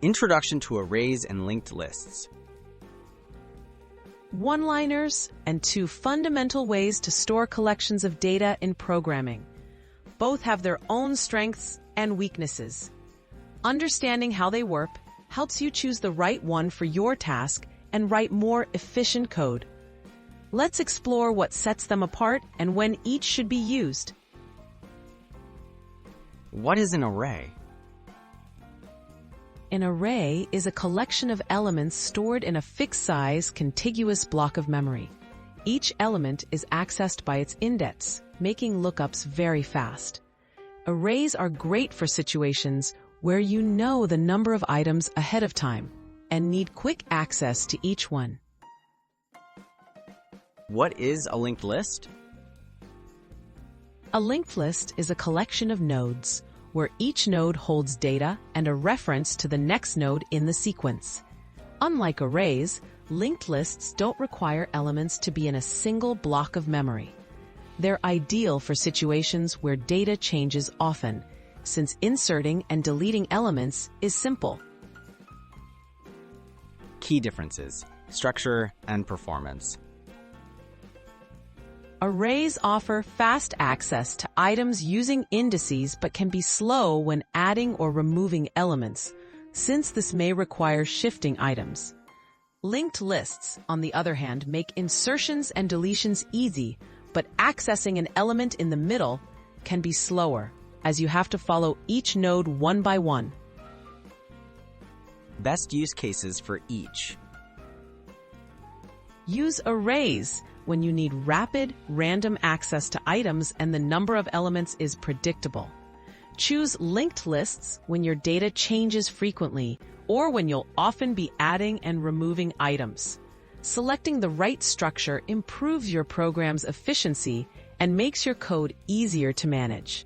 Introduction to arrays and linked lists. One-liners and two fundamental ways to store collections of data in programming. Both have their own strengths and weaknesses. Understanding how they work helps you choose the right one for your task and write more efficient code. Let's explore what sets them apart and when each should be used. What is an array? An array is a collection of elements stored in a fixed-size, contiguous block of memory. Each element is accessed by its index, making lookups very fast. Arrays are great for situations where you know the number of items ahead of time and need quick access to each one. What is a linked list? A linked list is a collection of nodes, where each node holds data and a reference to the next node in the sequence. Unlike arrays, linked lists don't require elements to be in a single block of memory. They're ideal for situations where data changes often, since inserting and deleting elements is simple. Key differences: structure and performance. Arrays offer fast access to items using indices but can be slow when adding or removing elements, since this may require shifting items. Linked lists, on the other hand, make insertions and deletions easy, but accessing an element in the middle can be slower, as you have to follow each node one by one. Best use cases for each. Use arrays when you need rapid, random access to items and the number of elements is predictable. Choose linked lists when your data changes frequently or when you'll often be adding and removing items. Selecting the right structure improves your program's efficiency and makes your code easier to manage.